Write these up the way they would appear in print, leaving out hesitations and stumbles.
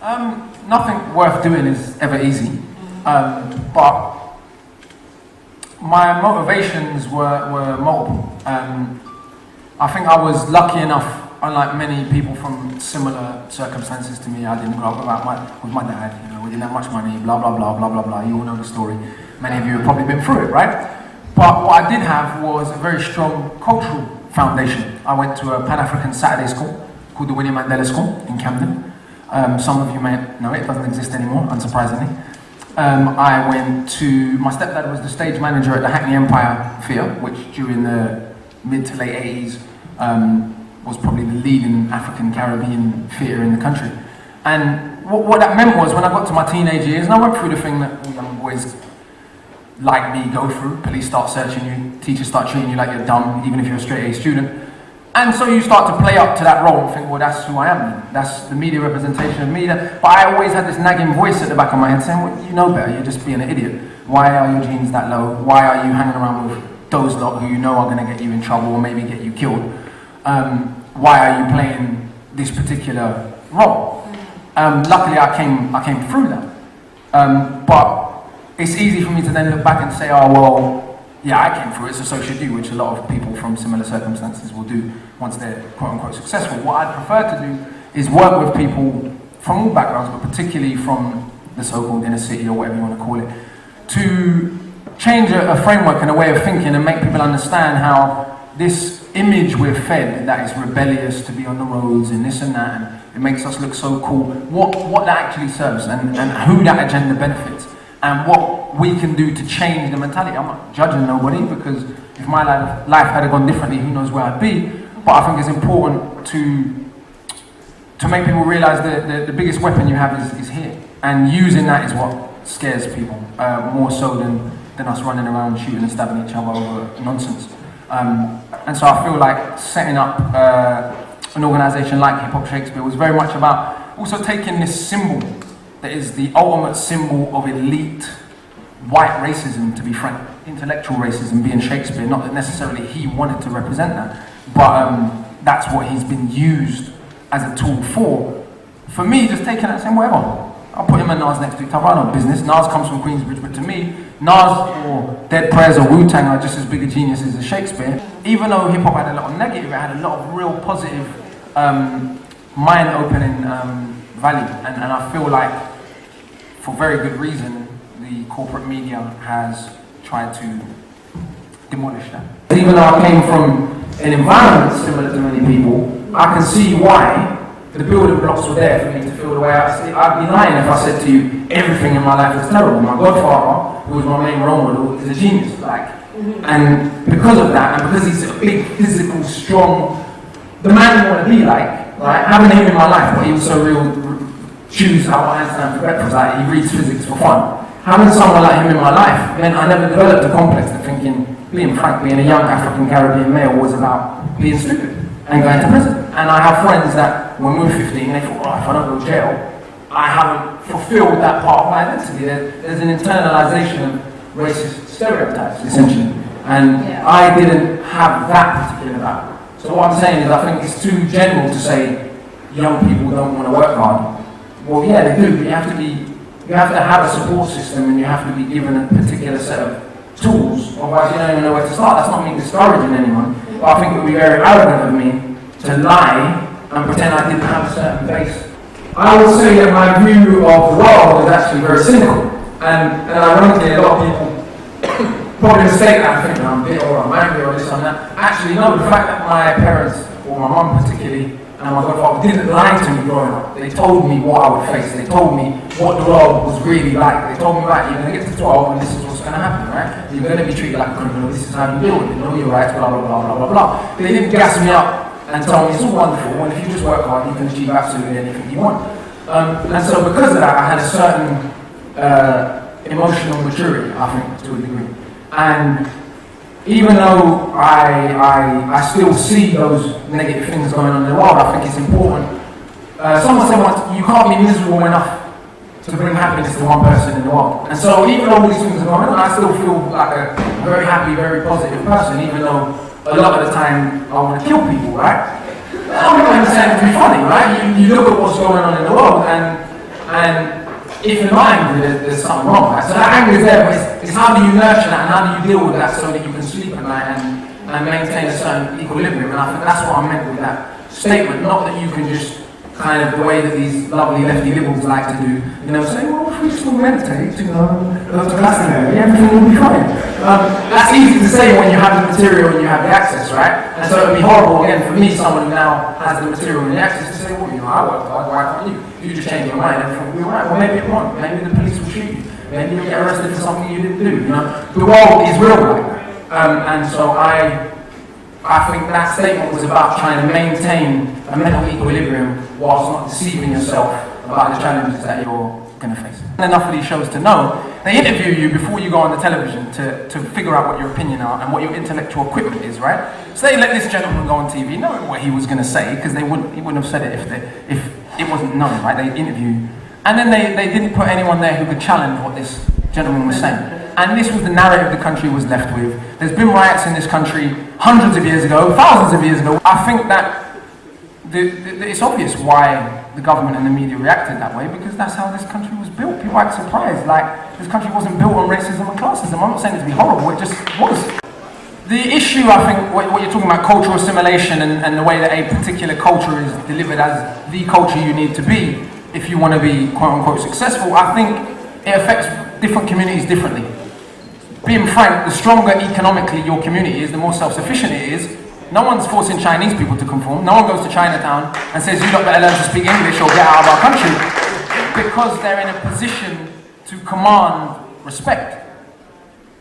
Nothing worth doing is ever easy, but my motivations were multiple. I think I was lucky enough, unlike many people from similar circumstances to me. I didn't grow up with my dad. You know, we didn't have much money. Blah blah blah blah blah blah. You all know the story. Many of you have probably been through it, right? But what I did have was a very strong cultural foundation. I went to a Pan-African Saturday school called the Winnie Mandela School in Camden. Some of you may know it doesn't exist anymore, unsurprisingly. I went to, my stepdad was the stage manager at the Hackney Empire Theatre, which during the mid to late 80s was probably the leading African Caribbean theatre in the country. And what that meant was when I got to my teenage years, and I went through the thing that all young boys like me go through, police start searching you, teachers start treating you like you're dumb, even if you're a straight A student. And so you start to play up to that role and think, well, that's who I am then. That's the media representation of me. But I always had this nagging voice at the back of my head saying, well, you know better, you're just being an idiot. Why are your jeans that low? Why are you hanging around with those lot who you know are going to get you in trouble or maybe get you killed? Why are you playing this particular role? Luckily, I came through that. But it's easy for me to then look back and say, oh, well, yeah, I came through it, so should you, which a lot of people from similar circumstances will do once they're quote-unquote successful. What I'd prefer to do is work with people from all backgrounds, but particularly from the so-called inner city, or whatever you want to call it, to change a framework and a way of thinking and make people understand how this image we're fed that is rebellious, to be on the roads and this and that, and it makes us look so cool, what that actually serves and who that agenda benefits. And what we can do to change the mentality. I'm not judging nobody, because if my life had gone differently, who knows where I'd be. But I think it's important to make people realize that the biggest weapon you have is here. And using that is what scares people, more so than us running around shooting and stabbing each other over nonsense. And so I feel like setting up an organisation like Hip Hop Shakespeare was very much about also taking this symbol that is the ultimate symbol of elite white racism, to be frank, intellectual racism, being Shakespeare. Not that necessarily he wanted to represent that, but that's what he's been used as a tool for. For me, just taking that and saying, whatever, I'll put him and Nas next to each other, I know business. Nas comes from Queensbridge, but to me, Nas or Dead Prez or Wu-Tang are just as big a geniuses as Shakespeare. Even though hip-hop had a lot of negative, it had a lot of real positive, mind-opening value. And I feel like, for very good reason, the corporate media has tried to demolish that. Even though I came from an environment similar to many people, I can see why the building blocks were there for me to feel the way I'd be lying if I said to you, everything in my life is terrible. My godfather, who was my main role model, is a genius. And because of that, and because he's a big, physical, strong, the man you want to be like, right? Having him in my life, but he was so real, choose Albert Einstein for breakfast, he reads physics for fun. Having someone like him in my life meant I never developed a complex of thinking, being frank, being a young African Caribbean male was about being stupid and going to prison. And I have friends that when we were 15, they thought, oh, if I don't go to jail, I haven't fulfilled that part of my identity. There's an internalization of racist stereotypes, essentially. And I didn't have that particular background. So what I'm saying is I think it's too general to say young people don't want to work hard. Well, yeah, they do, but you have to have a support system, and you have to be given a particular set of tools, otherwise you don't even know where to start. That's not me discouraging anyone, but I think it would be very arrogant of me to lie and pretend I didn't have a certain base. I would say that my view of the world is actually very cynical, and ironically a lot of people probably mistake that and think I'm bitter or I'm angry or this or that. Actually, no, the fact that my parents, or my mum particularly, and my godfather didn't lie to me growing up. They told me what I would face. They told me what the world was really like. They told me, right, you're going to get to 12 and this is what's going to happen, right? You're going to be treated like a criminal. This is how you deal with it. Know your rights, blah, blah, blah, blah, blah, blah. They didn't gas me up and tell me it's all wonderful, and if you just work hard, you can achieve absolutely anything you want. And so because of that, I had a certain emotional maturity, I think, to a degree. And even though I still see those negative things going on in the world, I think it's important. Someone said once, you can't be miserable enough to bring happiness to one person in the world. And so even though all these things are going on, I still feel like a very happy, very positive person, even though a lot of the time I want to kill people, right? I'm not even saying it to be funny, right? You look at what's going on in the world, and And if you're not angry, there's something wrong, right? So that anger is there, but it's how do you nurture that and how do you deal with that so that you can sleep at night and maintain a certain equilibrium. And I think that's what I meant with that statement, not that you can just kind of the way that these lovely lefty liberals like to do, you know, say, well, if we still meditate, you know, go to class and everything will be fine. That's easy to say when you have the material and you have the access, right? And so it would be horrible, again, for me, someone who now has the material and the access to say, well, you know, I work hard, why can't you? You just change your mind, everything will be alright. Well, maybe it won't. Maybe the police will shoot you. Maybe you'll get arrested for something you didn't do, you know? The world is real like that. And so I think that statement was about trying to maintain a mental equilibrium whilst not deceiving yourself about the challenges that you're going to face. Enough of these shows to know, they interview you before you go on the television to figure out what your opinion are and what your intellectual equipment is, right? So they let this gentleman go on TV knowing what he was going to say, because he wouldn't have said it if it wasn't known, right? They interview. And then they didn't put anyone there who could challenge what this gentleman was saying. And this was the narrative the country was left with. There's been riots in this country hundreds of years ago, thousands of years ago. I think that it's obvious why the government and the media reacted that way, because that's how this country was built. People act surprised, like this country wasn't built on racism and classism. I'm not saying it to be horrible, it just was. The issue, I think, what you're talking about, cultural assimilation and the way that a particular culture is delivered as the culture you need to be if you want to be quote-unquote successful, I think it affects different communities differently. Being frank, the stronger economically your community is, the more self-sufficient it is. No one's forcing Chinese people to conform. No one goes to Chinatown and says, you lot better learn to speak English or get out of our country, because they're in a position to command respect.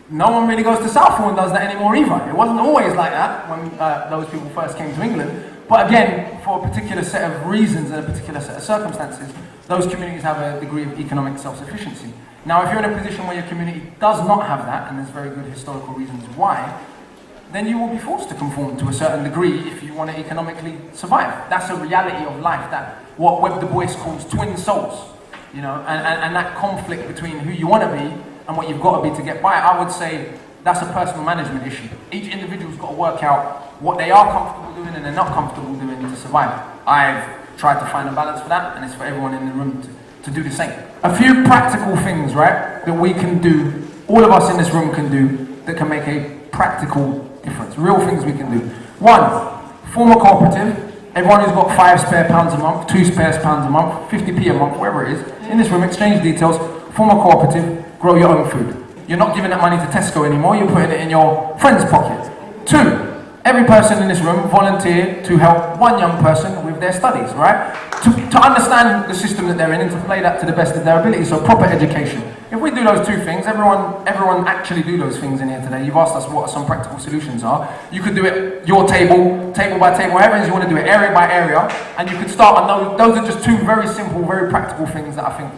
No one really goes to Southall and does that anymore either. It wasn't always like that when those people first came to England. But again, for a particular set of reasons and a particular set of circumstances, those communities have a degree of economic self-sufficiency. Now, if you're in a position where your community does not have that, and there's very good historical reasons why, then you will be forced to conform to a certain degree if you want to economically survive. That's a reality of life, that what Webb Du Bois calls twin souls, you know, and that conflict between who you want to be and what you've got to be to get by. I would say that's a personal management issue. Each individual's got to work out what they are comfortable doing and they're not comfortable doing to survive. I've tried to find a balance for that, and it's for everyone in the room to do the same. A few practical things, right, that we can do, all of us in this room can do, that can make a practical difference. Real things we can do. One, form a cooperative. Everyone who's got £5 spare a month, £2 spare a month, 50p a month, whatever it is, in this room, exchange details, form a cooperative, grow your own food. You're not giving that money to Tesco anymore, you're putting it in your friend's pocket. Two, every person in this room volunteer to help one young person with their studies, right? To understand the system that they're in and to play that to the best of their ability, so proper education. If we do those two things, everyone actually do those things in here today. You've asked us what some practical solutions are. You could do it your table by table, however it is you want to do it, area by area, and you could start on those are just two very simple, very practical things that I think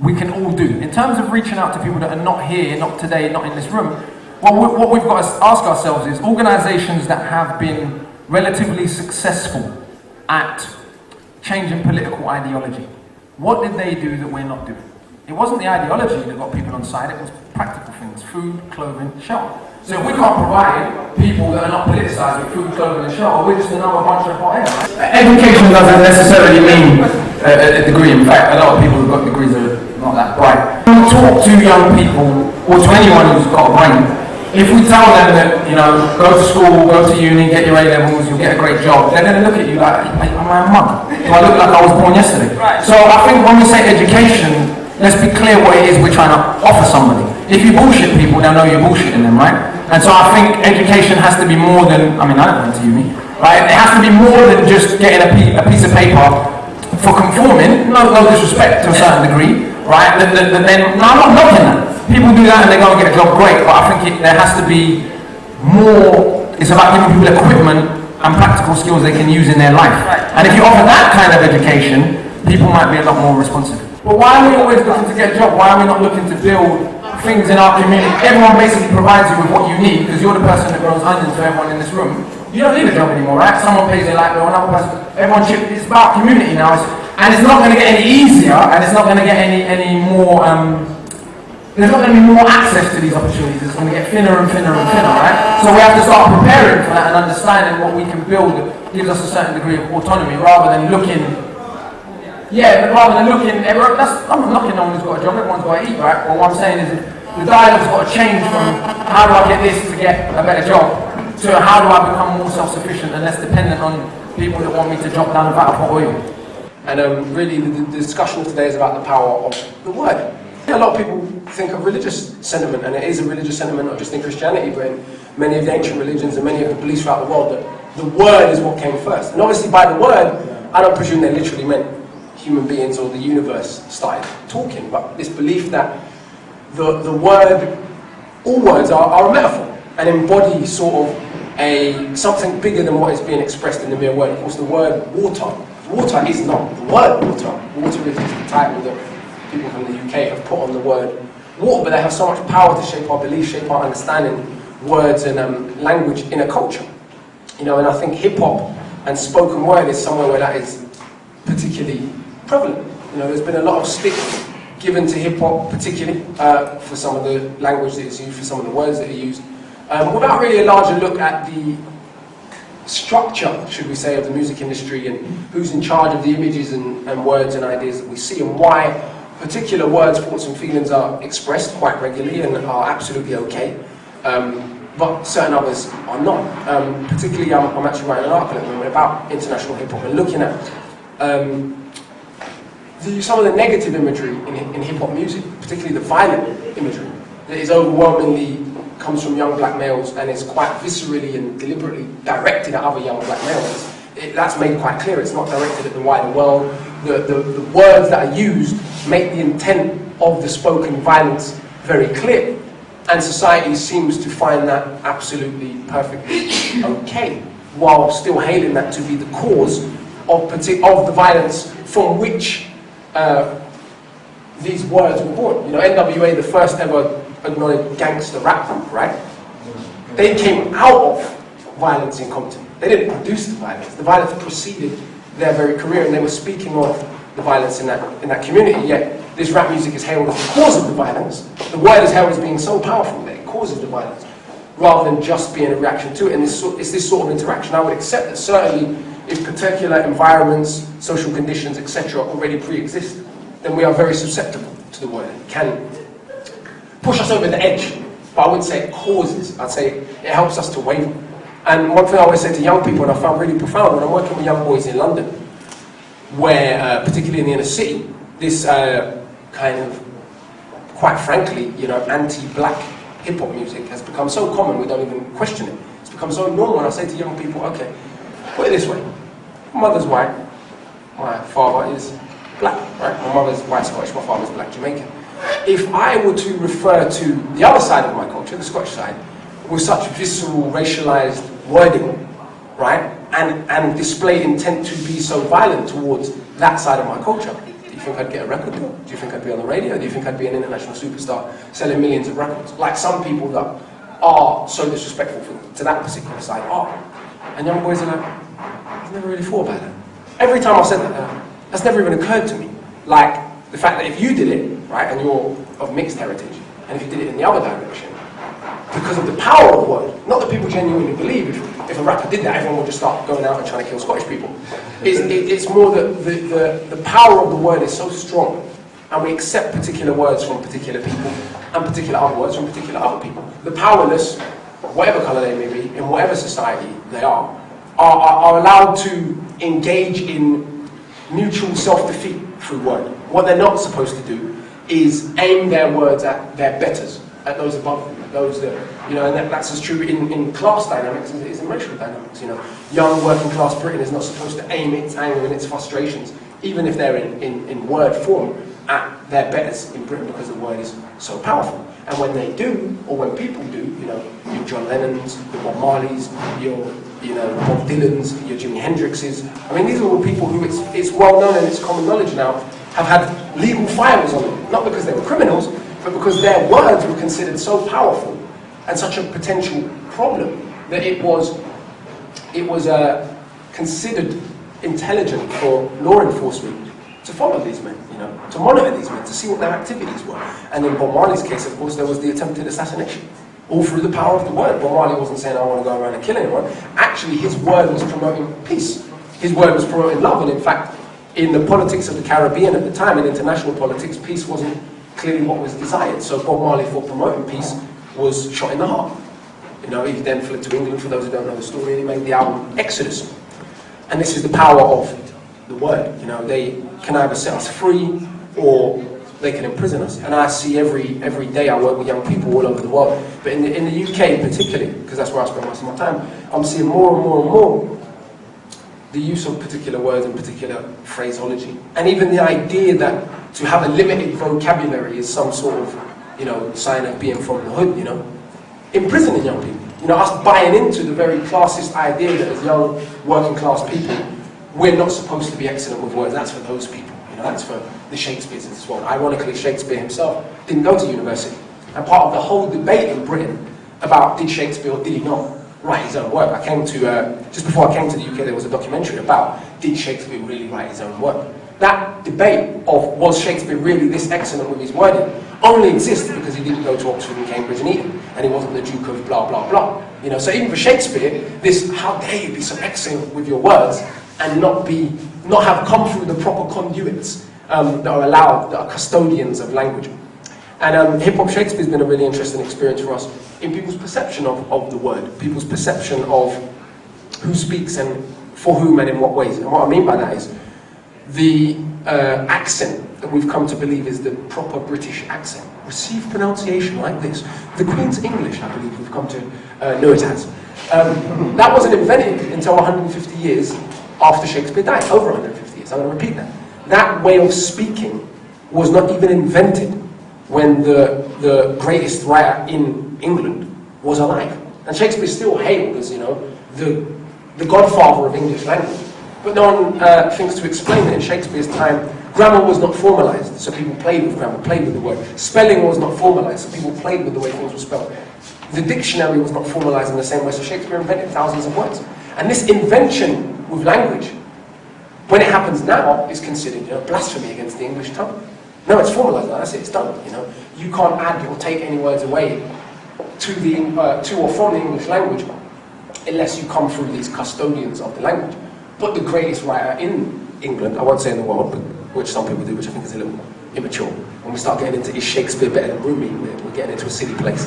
we can all do. In terms of reaching out to people that are not here, not today, not in this room, what we've got to ask ourselves is, organisations that have been relatively successful at changing political ideology, what did they do that we're not doing? It wasn't the ideology that got people on side, it was practical things, food, clothing, shelter. So if we can't provide people that are not politicised with food, clothing and shelter, we're just another bunch of hot air. Education doesn't necessarily mean a degree. In fact, a lot of people who've got degrees are not that bright. When we talk to young people, or to anyone who's got a brain, if we tell them that, you know, go to school, go to uni, get your A-levels, you'll get a great job, they're going to look at you like, am I a mug? Do I look like I was born yesterday? Right. So I think when we say education, let's be clear what it is we're trying to offer somebody. If you bullshit people, they'll know you're bullshitting them, right? And so I think education has to be more than, I mean, I don't went to uni, right? It has to be more than just getting a piece of paper for conforming, no disrespect to a certain degree, right? No, I'm not knocking that. People do that and they go and get a job, great, but I think there has to be more. It's about giving people equipment and practical skills they can use in their life. And if you offer that kind of education, people might be a lot more responsive. But why are we always looking to get a job? Why are we not looking to build things in our community? Everyone basically provides you with what you need, because you're the person that grows onions to everyone in this room. You don't need a job anymore, right? Someone pays their light bill, another person, everyone chips. It's about community now, and it's not going to get any easier, and it's not going to get any more, there's not going to be more access to these opportunities. It's going to get thinner and thinner and thinner, right? So we have to start preparing for that and understanding what we can build gives us a certain degree of autonomy, rather than looking Yeah, but rather than looking, I'm not knocking on who's got a job, everyone's got to eat, right? But what I'm saying is the dialogue's got to change from how do I get this to get a better job to how do I become more self-sufficient and less dependent on people that want me to drop down a vat of oil. And really the discussion of today is about the power of the word. A lot of people think of religious sentiment, and it is a religious sentiment not just in Christianity but in many of the ancient religions and many of the beliefs throughout the world, that the word is what came first. And obviously by the word, I don't presume they literally meant human beings or the universe started talking, but this belief that the word, all words are a metaphor and embody sort of something bigger than what is being expressed in the mere word. Of course, the word water is not the word water. Water is the title that people from the UK have put on the word water, but they have so much power to shape our beliefs, shape our understanding, words and language in a culture. You know, and I think hip-hop and spoken word is somewhere where that is particularly prevalent. You know, there's been a lot of stick given to hip-hop, particularly for some of the language that is used, for some of the words that are used, without really a larger look at the structure, should we say, of the music industry and who's in charge of the images and words and ideas that we see, and why particular words, thoughts and feelings are expressed quite regularly and are absolutely okay, but certain others are not. Particularly, I'm actually writing an article at the moment about international hip-hop and looking at some of the negative imagery in hip-hop music, particularly the violent imagery, that is overwhelmingly comes from young black males and is quite viscerally and deliberately directed at other young black males. That's made quite clear. It's not directed at the wider world. The words that are used make the intent of the spoken violence very clear, and society seems to find that absolutely perfectly okay, while still hailing that to be the cause of the violence from which these words were born. You know, NWA, the first ever acknowledged gangster rap group, right? They came out of violence in Compton. They didn't produce the violence. The violence preceded their very career, and they were speaking of the violence in that community. Yet this rap music is hailed as the cause of the violence. The word is hailed as being so powerful that it causes the violence, rather than just being a reaction to it. And it's this sort of interaction. I would accept that certainly if particular environments, social conditions, etc. already pre-exist, then we are very susceptible to the word. It can push us over the edge, but I wouldn't say it causes. I'd say it helps us to waver. And one thing I always say to young people, and I found really profound when I'm working with young boys in London, where, particularly in the inner city, this kind of, quite frankly, you know, anti-black hip-hop music has become so common we don't even question it. It's become so normal, and I say to young people, okay, put it this way, my mother's white, my father is black, right? My mother's white Scottish, my father's black Jamaican. If I were to refer to the other side of my culture, the Scottish side, with such visceral, racialized wording, right, and display intent to be so violent towards that side of my culture, do you think I'd get a record deal? Do you think I'd be on the radio? Do you think I'd be an international superstar selling millions of records? Like some people that are so disrespectful to that particular side are. And young boys are like, I've never really thought about that. Every time I've said that, that's never even occurred to me. Like the fact that if you did it, right, and you're of mixed heritage, and if you did it in the other direction, because of the power of the word, not that people genuinely believe if a rapper did that, everyone would just start going out and trying to kill Scottish people. It's more that the power of the word is so strong, and we accept particular words from particular people, and particular other words from particular other people. The powerless, whatever colour they may be, in whatever society they are allowed to engage in mutual self-defeat through word. What they're not supposed to do is aim their words at their betters, at those above them, at those that, you know, and that's as true in class dynamics as it is in racial dynamics. You know, young working class Britain is not supposed to aim its anger and its frustrations, even if they're in word form, at their betters in Britain, because the word is so powerful. And when they do, or when people do, you know, your John Lennons, your Bob Marleys, your Bob Dylans, your Jimi Hendrixes. I mean, these are all people who it's well known and it's common knowledge now have had legal files on them, not because they were criminals, but because their words were considered so powerful and such a potential problem that it was considered intelligent for law enforcement to follow these men, you know, to monitor these men, to see what their activities were. And in Bob Marley's case, of course, there was the attempted assassination, all through the power of the word. Bob Marley wasn't saying, I want to go around and kill anyone. Actually, his word was promoting peace. His word was promoting love, and in fact, in the politics of the Caribbean at the time, in international politics, peace wasn't clearly what was desired. So Bob Marley thought promoting peace was shot in the heart. You know, he then fled to England, for those who don't know the story, and he made the album Exodus. And this is the power of the word. You know, they can either set us free or they can imprison us. And I see every day I work with young people all over the world. But in the UK particularly, because that's where I spend most of my time, I'm seeing more and more and more the use of particular words and particular phraseology. And even the idea that to have a limited vocabulary is some sort of, you know, sign of being from the hood, you know. Imprisoning young people. You know, us buying into the very classist idea that as young working class people, we're not supposed to be excellent with words. That's for those people. You know, that's for the Shakespeares as well. Ironically, Shakespeare himself didn't go to university. And part of the whole debate in Britain about did Shakespeare or did he not write his own work. I came to, just before I came to the UK, there was a documentary about did Shakespeare really write his own work. That debate of was Shakespeare really this excellent with his wording only exists because he didn't go to Oxford and Cambridge and Eton, and he wasn't the Duke of blah blah blah. You know, so even for Shakespeare, this how dare you be so excellent with your words and not have come through the proper conduits that are allowed, that are custodians of language. And hip hop Shakespeare's been a really interesting experience for us in people's perception of the word, people's perception of who speaks and for whom and in what ways. And what I mean by that is the accent that we've come to believe is the proper British accent. Received pronunciation like this. The Queen's English, I believe we've come to know it as. That wasn't invented until 150 years after Shakespeare died, over 150 years. I'm going to repeat that. That way of speaking was not even invented when the greatest writer in England was alive. And Shakespeare's still hailed as, you know, the godfather of English language. But no one thinks to explain that in Shakespeare's time, grammar was not formalized, so people played with grammar, played with the word. Spelling was not formalized, so people played with the way things were spelled. The dictionary was not formalized in the same way, so Shakespeare invented thousands of words. And this invention with language, when it happens now, is considered, you know, blasphemy against the English tongue. No, it's formalized, that's it, it's done. You know, you can't add or take any words away to or from the English language unless you come through these custodians of the language. But the greatest writer in England, I won't say in the world, but which some people do, which I think is a little immature. When we start getting into is Shakespeare better than Rumi, we're getting into a silly place.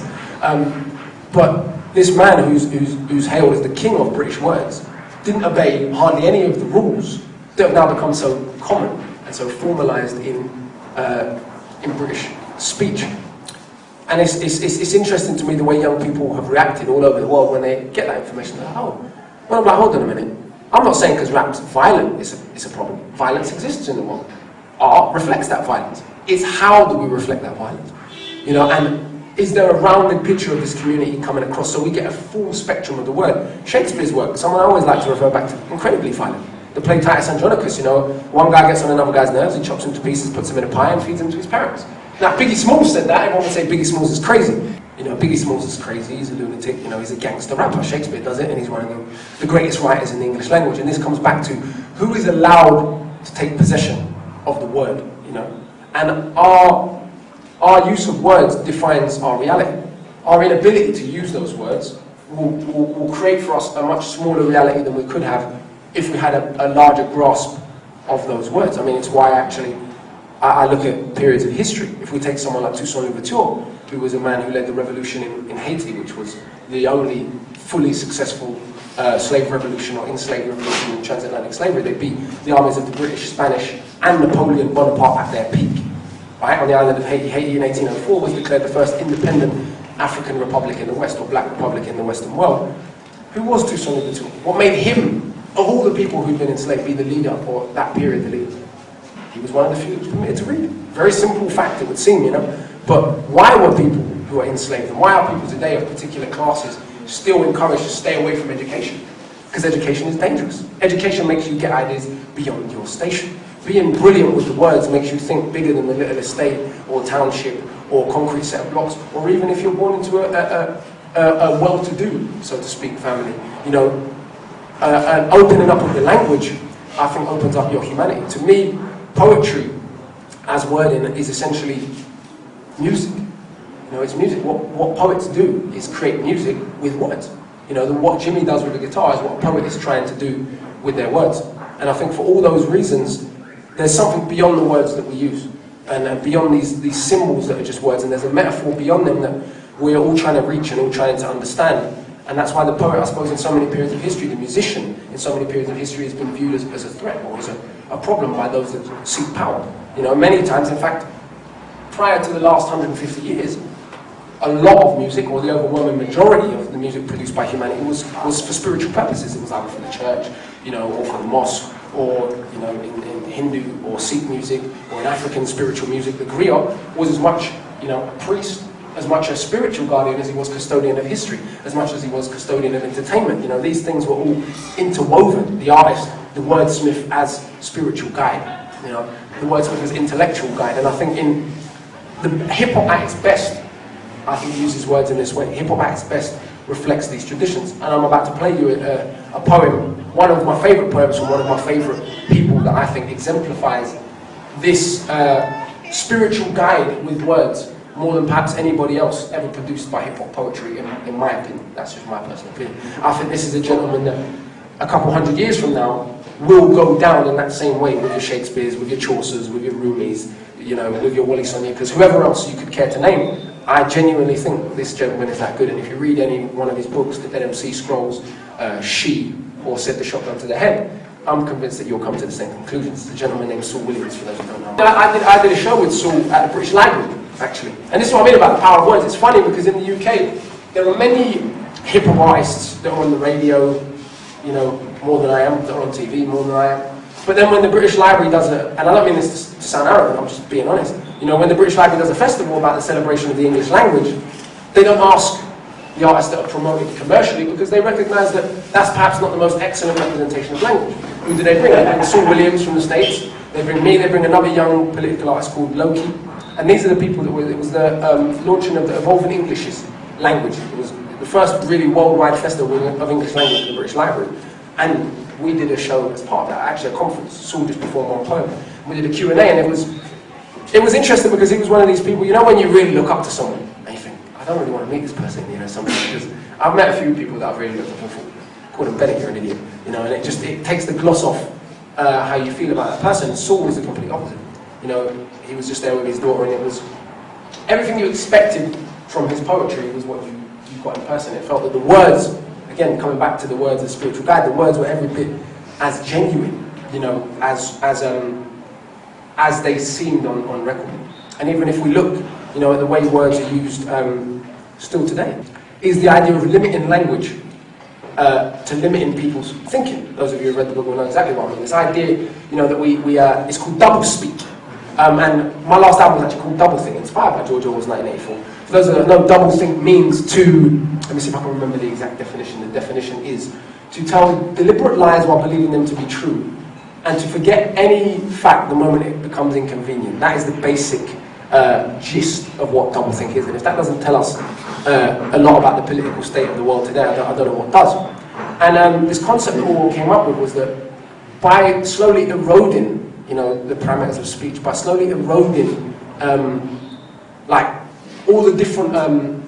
But this man who's hailed as the king of British words didn't obey hardly any of the rules that have now become so common and so formalized in British speech. And it's interesting to me the way young people have reacted all over the world when they get that information. They're like, oh, well, I'm like, hold on a minute. I'm not saying because rap's violent is a problem. Violence exists in the world. Art reflects that violence. It's how do we reflect that violence? You know, and is there a rounded picture of this community coming across so we get a full spectrum of the word? Shakespeare's work, someone I always like to refer back to, incredibly violent. The play Titus Andronicus, you know, one guy gets on another guy's nerves, he chops him to pieces, puts him in a pie and feeds him to his parents. Now, Biggie Smalls said that, everyone would say Biggie Smalls is crazy. You know, Biggie Smalls is crazy, he's a lunatic, you know, he's a gangster rapper. Shakespeare does it, and he's one of the greatest writers in the English language. And this comes back to who is allowed to take possession of the word, you know. And our use of words defines our reality. Our inability to use those words will create for us a much smaller reality than we could have if we had a larger grasp of those words. I mean, it's why actually I look at periods of history. If we take someone like Toussaint Louverture, who was a man who led the revolution in Haiti, which was the only fully successful slave revolution or enslaved revolution in transatlantic slavery. They beat the armies of the British, Spanish, and Napoleon Bonaparte at their peak. Right? On the island of Haiti, Haiti in 1804 was declared the first independent African republic in the West, or black republic in the Western world. Who was Toussaint Louverture? What made him, of all the people who'd been enslaved, be the leader, or that period the leader? He was one of the few who was permitted to read. Very simple fact, it would seem, you know. But why were people who are enslaved, and why are people today of particular classes still encouraged to stay away from education? Because education is dangerous. Education makes you get ideas beyond your station. Being brilliant with the words makes you think bigger than the little estate or township or concrete set of blocks, or even if you're born into a well-to-do, so to speak, family. You know, an opening up of the language, I think, opens up your humanity. To me, poetry as wording is essentially music. You know, it's music. What poets do is create music with words. You know, what Jimmy does with the guitar is what a poet is trying to do with their words. And I think for all those reasons, there's something beyond the words that we use, and beyond these symbols that are just words, and there's a metaphor beyond them that we're all trying to reach and all trying to understand. And that's why the poet, I suppose, in so many periods of history, the musician, in so many periods of history, has been viewed as a threat or as a problem by those that seek power. You know, many times, in fact, prior to the last 150 years, a lot of music, or the overwhelming majority of the music produced by humanity, was for spiritual purposes. It was either for the church, you know, or for the mosque, or, you know, in Hindu or Sikh music, or in African spiritual music. The griot was as much, you know, a priest, as much a spiritual guardian as he was custodian of history, as much as he was custodian of entertainment. You know, these things were all interwoven. The artist, the wordsmith as spiritual guide, you know, the wordsmith as intellectual guide. And I think in the hip-hop at its best, I think he uses words in this way. Hip-hop at its best reflects these traditions. And I'm about to play you a poem, one of my favourite poems from one of my favourite people that I think exemplifies this spiritual guide with words more than perhaps anybody else ever produced by hip-hop poetry, in my opinion. That's just my personal opinion. I think this is a gentleman that a couple hundred years from now will go down in that same way with your Shakespeares, with your Chaucers, with your Rumis, you know, with your Wally Sonia, because whoever else you could care to name, I genuinely think this gentleman is that good. And if you read any one of his books, the Dead MC Scrolls, She, or Set the Shotgun to the Head, I'm convinced that you'll come to the same conclusions. It's a gentleman named Saul Williams, for those who don't know. I did a show with Saul at the British Library, actually. And this is what I mean about the power of words. It's funny because in the UK, there are many hip-hop artists that are on the radio, you know, more than I am, that are on TV more than I am. But then when the British Library does and I don't mean this to sound arrogant, I'm just being honest, you know, when the British Library does a festival about the celebration of the English language, they don't ask the artists that are promoted commercially because they recognise that that's perhaps not the most excellent representation of language. Who do they bring? They bring Saul Williams from the States, they bring me, they bring another young political artist called Loki, and these are the people that were, it was the launching of the Evolving English's language. It was the first really worldwide festival of English language at the British Library. And we did a show as part of that, actually a conference. Saul just performed one poem. We did a Q&A, and it was interesting because he was one of these people, you know, when you really look up to someone, and you think, I don't really want to meet this person, you know, because I've met a few people that I've really looked up and thought, called him Bennett, you're an idiot, you know, and it takes the gloss off how you feel about that person. Saul was the complete opposite. You know, he was just there with his daughter, and it was everything you expected from his poetry was what you got in person. It felt that the words, again, coming back to the words of spiritual guide, the words were every bit as genuine, you know, as they seemed on record. And even if we look, you know, at the way words are used still today, is the idea of limiting language to limiting people's thinking. Those of you who read the book will know exactly what I mean. This idea, you know, that it's called double speak. And my last album was actually called Double Think, inspired by George Orwell's 1984. For those that don't know, double think means to, let me see if I can remember the exact definition. The definition is to tell deliberate lies while believing them to be true, and to forget any fact the moment it becomes inconvenient. That is the basic gist of what doublethink is. And if that doesn't tell us a lot about the political state of the world today, I don't know what does. And this concept that Orwell came up with was that by slowly eroding, you know, the parameters of speech, by slowly eroding like all the different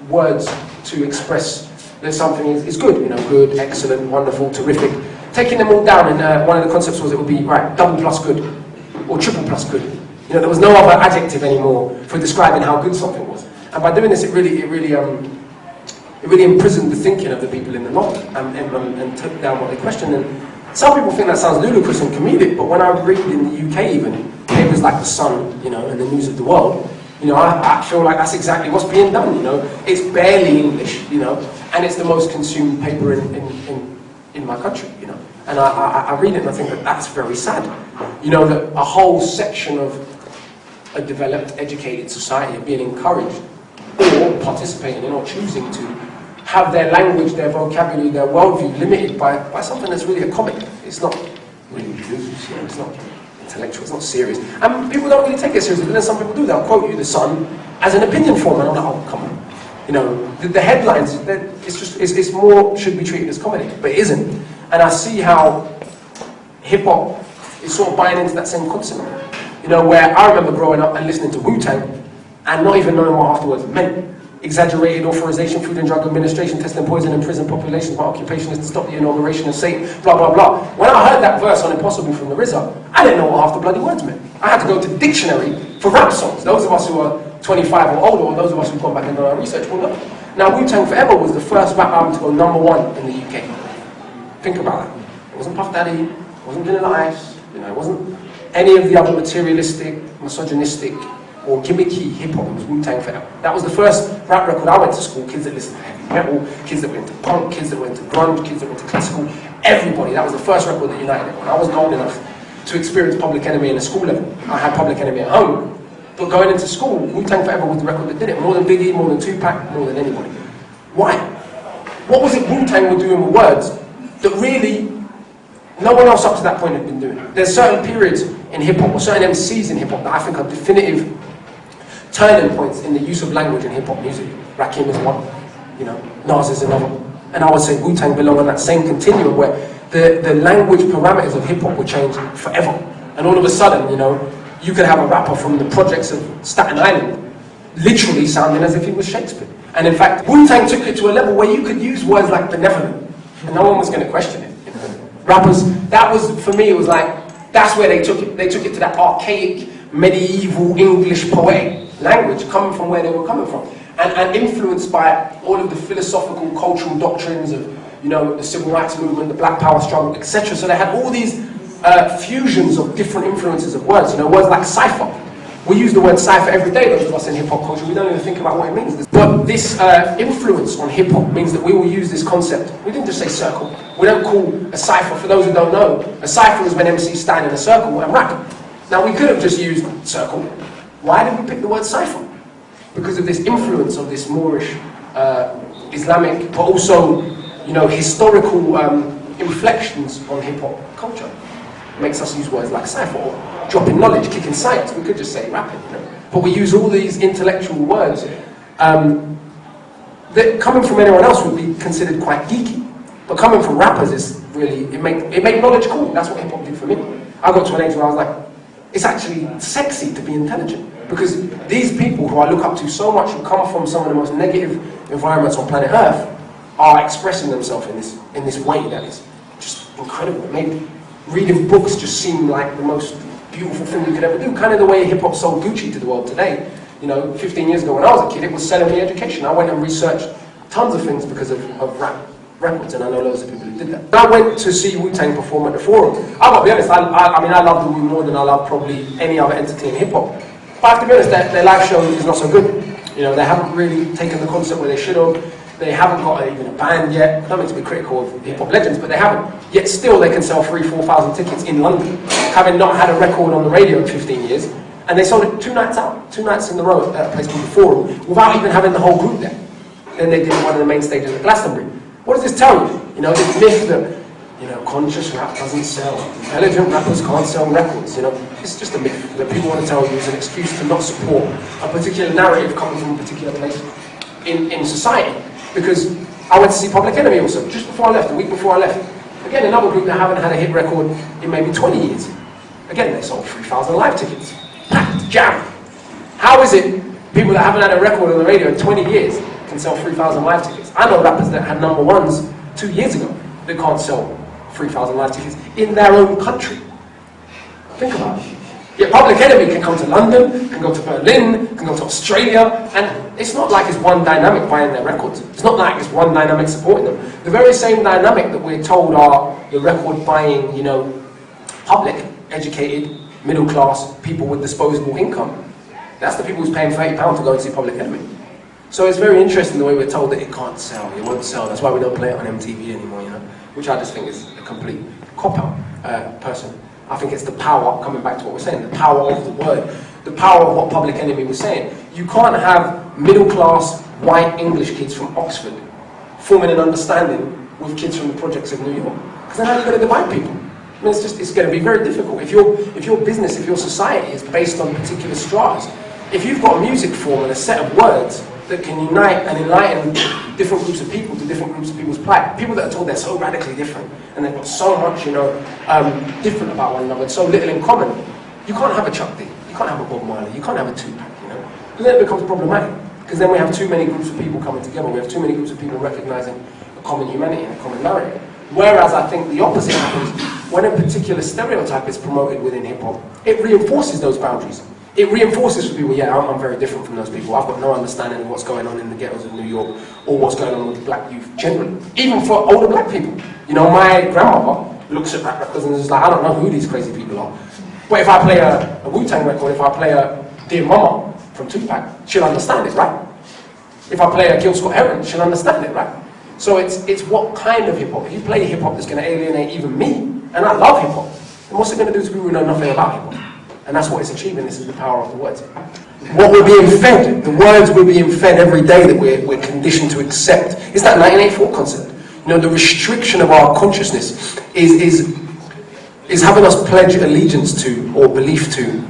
words to express that something is good, you know, good, excellent, wonderful, terrific, taking them all down, and one of the concepts was it would be, right, double plus good, or triple plus good. You know, there was no other adjective anymore for describing how good something was. And by doing this, it really imprisoned the thinking of the people in the know and took down what they questioned. And some people think that sounds ludicrous and comedic, but when I read in the UK even, papers like The Sun, you know, and the News of the World, you know, I feel like that's exactly what's being done, you know. It's barely English, you know, and it's the most consumed paper in my country, you know. And I read it and I think that that's very sad. You know, that a whole section of a developed, educated society are being encouraged or participating in or choosing to have their language, their vocabulary, their worldview limited by something that's really a comic. It's not really news, you know, it's not intellectual, it's not serious. And people don't really take it seriously, but then some people do. They'll quote you The Sun as an opinion form, and I'm like, oh, come on. You know, the headlines, it's more should be treated as comedy, but it isn't. And I see how hip-hop is sort of buying into that same concept. You know, where I remember growing up and listening to Wu-Tang and not even knowing what afterwards meant. exaggerated authorization, Food and Drug Administration, testing poison in prison populations. My occupation is to stop the inauguration of Satan, blah, blah, blah. When I heard that verse on Impossible from the RZA, I didn't know what half the bloody words meant. I had to go to the dictionary for rap songs. Those of us who are 25 or older, or those of us who've gone back and done our research will know. Now, Wu-Tang Forever was the first rap album to go #1 in the UK. Think about that. It wasn't Puff Daddy, it wasn't Vanilla Ice, you know, it wasn't any of the other materialistic, misogynistic, or gimmicky hip-hop. It was Wu-Tang Forever. That was the first rap record. I went to school, kids that listened to heavy metal, kids that were into punk, kids that were into grunge, kids that were into classical, everybody. That was the first record that united everyone. I wasn't old enough to experience Public Enemy in a school level. I had Public Enemy at home. But going into school, Wu-Tang Forever was the record that did it. More than Biggie, more than Tupac, more than anybody. Why? What was it Wu-Tang were doing with words that really no one else up to that point had been doing? There's certain periods in hip-hop, or certain MCs in hip-hop that I think are definitive turning points in the use of language in hip-hop music. Rakim is one, you know, Nas is another. And I would say Wu-Tang belong on that same continuum where the language parameters of hip-hop would change forever. And all of a sudden, you know, you could have a rapper from the projects of Staten Island literally sounding as if he was Shakespeare. And in fact, Wu-Tang took it to a level where you could use words like benevolent, and no one was going to question it. You know? Rappers, that was, for me, it was like, that's where they took it. They took it to that archaic, medieval, English poetic language, coming from where they were coming from. And influenced by all of the philosophical, cultural doctrines of, you know, the civil rights movement, the black power struggle, etc. So they had all these fusions of different influences of words, you know, words like cipher. We use the word cipher every day, those of us in hip-hop culture, we don't even think about what it means. But this influence on hip-hop means that we will use this concept. We didn't just say circle. We don't call a cipher, for those who don't know, a cipher is when MCs stand in a circle and rap. Now we could have just used circle. Why did we pick the word cipher? Because of this influence of this Moorish, Islamic, but also, you know, historical inflections on hip-hop culture. Makes us use words like cipher, or dropping knowledge, kicking science. We could just say rapping, you know? But we use all these intellectual words that coming from anyone else would be considered quite geeky. But coming from rappers is really, it made knowledge cool. That's what hip-hop did for me. I got to an age where I was like, it's actually sexy to be intelligent. Because these people who I look up to so much, who come from some of the most negative environments on planet Earth, are expressing themselves in this way that is just incredible. It made reading books just seem like the most beautiful thing you could ever do. Kind of the way hip-hop sold Gucci to the world today. You know, 15 years ago when I was a kid, it was selling me education. I went and researched tons of things because of rap records, and I know loads of people who did that. I went to see Wu-Tang perform at the Forum. I've got to be honest, I mean, I love the Wu more than I love probably any other entity in hip-hop. But I have to be honest, their live show is not so good. You know, they haven't really taken the concept where they should have. They haven't got even a band yet. I don't mean to be critical of hip-hop legends, but they haven't. Yet still they can sell 3,000-4,000 tickets in London, having not had a record on the radio in 15 years. And they sold it 2 nights out, 2 nights in a row at a place called the Forum, without even having the whole group there. Then they did one of the main stages at Glastonbury. What does this tell you? You know, this myth that, you know, conscious rap doesn't sell. Intelligent rappers can't sell records, you know. It's just a myth that people want to tell you as an excuse to not support a particular narrative coming from a particular place in society. Because I went to see Public Enemy also, just before I left, a week before I left. Again, another group that haven't had a hit record in maybe 20 years. Again, they sold 3,000 live tickets. Packed, jam. How is it people that haven't had a record on the radio in 20 years can sell 3,000 live tickets? I know rappers that had #1s 2 years ago that can't sell 3,000 live tickets in their own country. Think about it. Yet Public Enemy can come to London, can go to Berlin, can go to Australia, and it's not like it's one dynamic buying their records. It's not like it's one dynamic supporting them. The very same dynamic that we're told are the record buying, you know, public, educated, middle class, people with disposable income. That's the people who's paying £30 to go and see Public Enemy. So it's very interesting the way we're told that it can't sell, it won't sell. That's why we don't play it on MTV anymore, you know, which I just think is a complete cop-out person. I think it's the power, coming back to what we're saying, the power of the word, the power of what Public Enemy was saying. You can't have middle-class, white English kids from Oxford forming an understanding with kids from the projects of New York. Because then how are you going to divide people? I mean, it's going to be very difficult. If your business, if your society is based on particular stratas, if you've got a music form and a set of words that can unite and enlighten different groups of people to different groups of people's plight, people that are told they're so radically different and they've got so much, you know, different about one another and so little in common, you can't have a Chuck D, you can't have a Bob Marley, you can't have a Tupac, you know, and then it becomes problematic. Because then we have too many groups of people coming together. We have too many groups of people recognizing a common humanity and a common narrative. Whereas I think the opposite happens when a particular stereotype is promoted within hip-hop. It reinforces those boundaries. It reinforces for people, yeah, I'm very different from those people. I've got no understanding of what's going on in the ghettos of New York or what's going on with black youth generally. Even for older black people. You know, my grandmother looks at rap records and is like, I don't know who these crazy people are. But if I play a Wu-Tang record, if I play a Dear Mama from Tupac, she'll understand it, right? If I play a Gil Scott-Heron, she'll understand it, right? So it's what kind of hip-hop. If you play hip-hop that's going to alienate even me, and I love hip-hop, then what's it going to do to people who know nothing about hip-hop? And that's what it's achieving. This is the power of the words. What we're being fed, the words we're being fed every day that we're conditioned to accept. It's that 1984 concept. You know, the restriction of our consciousness is having us pledge allegiance to or belief to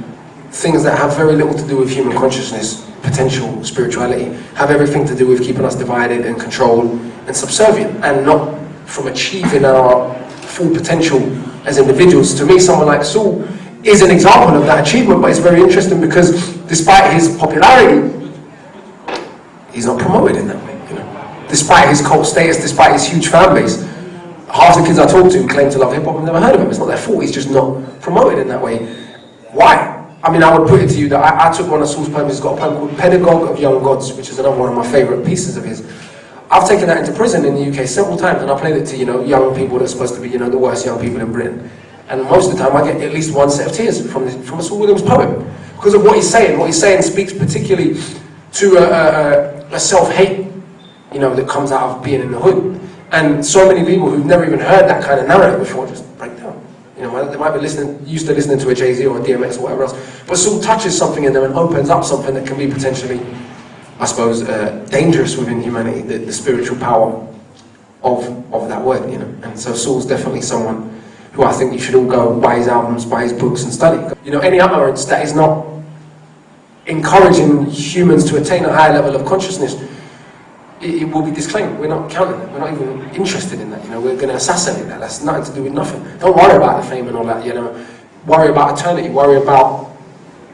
things that have very little to do with human consciousness, potential, spirituality, have everything to do with keeping us divided and controlled and subservient, and not from achieving our full potential as individuals. To me, someone like Saul is an example of that achievement, but it's very interesting because despite his popularity, he's not promoted in that way. You know? Despite his cult status, despite his huge fan base, half the kids I talk to who claim to love hip-hop have never heard of him. It's not their fault, he's just not promoted in that way. Why? I mean, I would put it to you that I took one of Saul's poems. He's got a poem called Pedagogue of Young Gods, which is another one of my favourite pieces of his. I've taken that into prison in the UK several times, and I played it to, you know, young people that are supposed to be, you know, the worst young people in Britain. And most of the time I get at least one set of tears from a Saul Williams poem. Because of what he's saying. What he's saying speaks particularly to a self-hate, you know, that comes out of being in the hood. And so many people who've never even heard that kind of narrative before just break down. You know, they might be used to listening to a Jay-Z or a DMX or whatever else. But Saul touches something in them and opens up something that can be potentially, I suppose, dangerous within humanity, the spiritual power of that word, you know. And so Saul's definitely someone who I think you should all go buy his albums, buy his books and study. You know, any utterance that is not encouraging humans to attain a higher level of consciousness, it will be disclaimed. We're not counting it. We're not even interested in that. You know, we're going to assassinate that. That's nothing to do with nothing. Don't worry about the fame and all that, you know. Worry about eternity. Worry about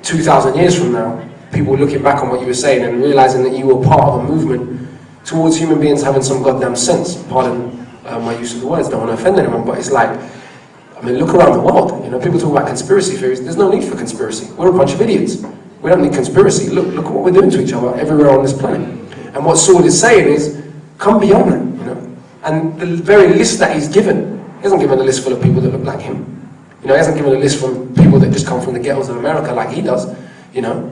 2,000 years from now, people looking back on what you were saying and realizing that you were part of a movement towards human beings having some goddamn sense. Pardon my use of the words, don't want to offend anyone, but it's like, I mean, look around the world. You know, people talk about conspiracy theories. There's no need for conspiracy. We're a bunch of idiots. We don't need conspiracy. Look at what we're doing to each other everywhere on this planet. And what Saul is saying is, come beyond that, you know. And the very list that he's given, he hasn't given a list full of people that look like him. You know, he hasn't given a list from people that just come from the ghettos of America like he does, you know.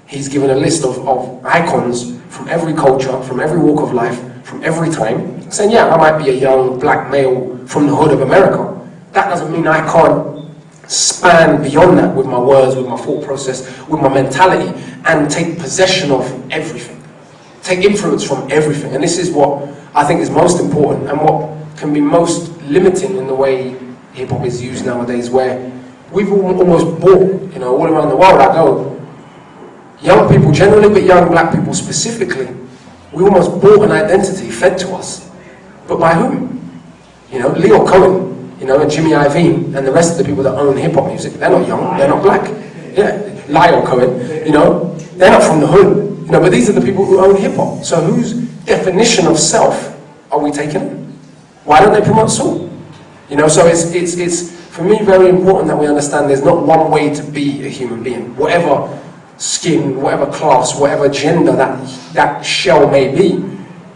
He's given a list of icons from every culture, from every walk of life, from every time, saying, yeah, I might be a young black male from the hood of America. That doesn't mean I can't span beyond that with my words, with my thought process, with my mentality, and take possession of everything. Take influence from everything. And this is what I think is most important and what can be most limiting in the way hip-hop is used nowadays, where we've almost bought, you know, all around the world I go, young people generally, but young black people specifically, we almost bought an identity fed to us. But by whom? You know, Leo Cohen, you know, and Jimmy Iovine, and the rest of the people that own hip-hop music. They're not young, they're not black. Yeah, Lyle Cohen, you know, they're not from the hood. You know, but these are the people who own hip-hop. So whose definition of self are we taking? Why don't they promote Saul? You know, so it's for me very important that we understand there's not one way to be a human being. Whatever skin, whatever class, whatever gender that shell may be,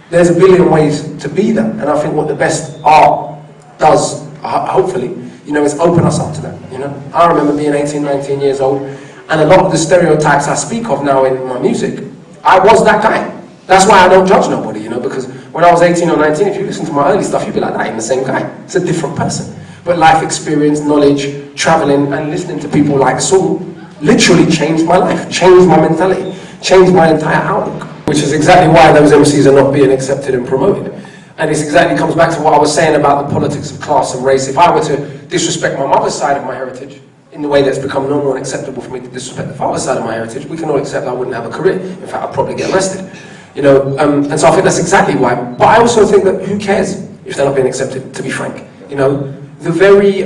there's a billion ways to be that. And I think what the best art does, hopefully, you know, is open us up to that. You know, I remember being 18, 19 years old, and a lot of the stereotypes I speak of now in my music, I was that guy. That's why I don't judge nobody, you know, because when I was 18 or 19, if you listen to my early stuff, you'd be like, I ain't the same guy. It's a different person. But life experience, knowledge, traveling, and listening to people like Saul literally changed my life, changed my mentality, changed my entire outlook. Which is exactly why those MCs are not being accepted and promoted. And this exactly comes back to what I was saying about the politics of class and race. If I were to disrespect my mother's side of my heritage, in the way that's become normal and acceptable for me to disrespect the father's side of my heritage, we can all accept that I wouldn't have a career. In fact, I'd probably get arrested. You know, and so I think that's exactly why. But I also think that who cares if they're not being accepted, to be frank. You know, the very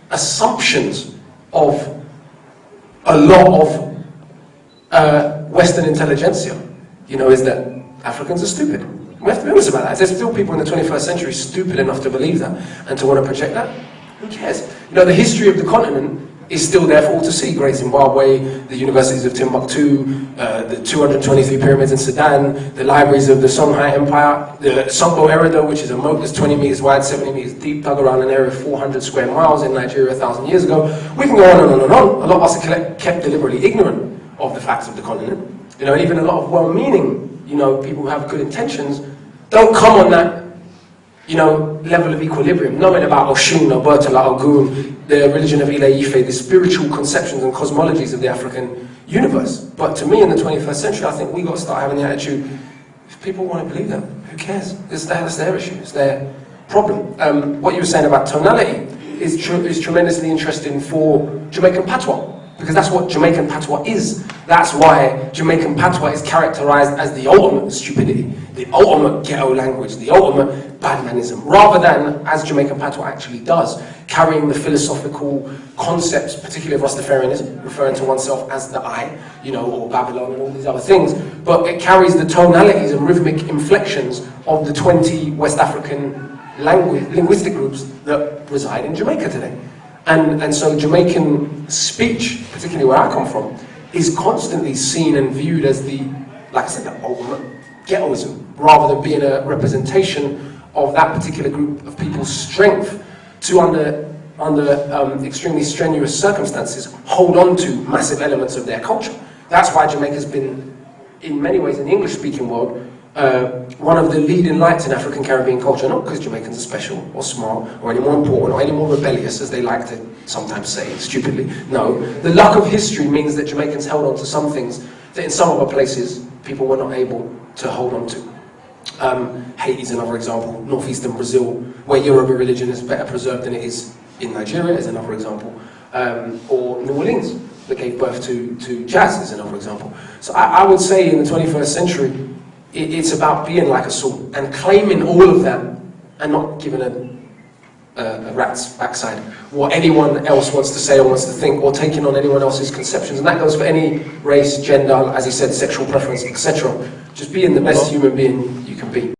assumptions of a lot of Western intelligentsia is that Africans are stupid. We have to be honest about that. There's still people in the 21st century stupid enough to believe that and to want to project that. Who cares? The history of the continent is still there for all to see. Great Zimbabwe, the universities of Timbuktu, the 223 pyramids in Sudan, the libraries of the Songhai Empire, the Songo Eredo, which is a moat that's 20 meters wide, 70 meters deep, dug around an area of 400 square miles in Nigeria 1,000 years ago. We can go on and on and on. A lot of us are kept deliberately ignorant of the facts of the continent. And even a lot of well-meaning, people who have good intentions, don't come on that, level of equilibrium, knowing about Oshun, Obertala, Ogun, the religion of Ile Ife, the spiritual conceptions and cosmologies of the African universe. But to me, in the 21st century, I think we got to start having the attitude, if people want to believe that, who cares? That's their issue, it's their problem. What you were saying about tonality is tremendously interesting for Jamaican patois, because that's what Jamaican patois is. That's why Jamaican patois is characterized as the ultimate stupidity, the ultimate ghetto language, the ultimate badmanism, rather than, as Jamaican patois actually does, carrying the philosophical concepts, particularly of Rastafarianism, referring to oneself as the I, or Babylon and all these other things, but it carries the tonalities and rhythmic inflections of the 20 West African linguistic groups that reside in Jamaica today. And so Jamaican speech, particularly where I come from, is constantly seen and viewed as like I said, the ultimate ghettoism, rather than being a representation of that particular group of people's strength to, under extremely strenuous circumstances, hold on to massive elements of their culture. That's why Jamaica's been, in many ways, in the English-speaking world, one of the leading lights in African Caribbean culture, not because Jamaicans are special or smart or any more important or any more rebellious, as they like to sometimes say stupidly. No, the luck of history means that Jamaicans held on to some things that in some other places people were not able to hold on to. Haiti's another example, northeastern Brazil, where Yoruba religion is better preserved than it is in Nigeria, is another example. Or New Orleans, that gave birth to jazz, is another example. So I would say in the 21st century, it's about being like a soul and claiming all of that and not giving a rat's backside what anyone else wants to say or wants to think, or taking on anyone else's conceptions. And that goes for any race, gender, as he said, sexual preference, etc. Just being the best human being you can be.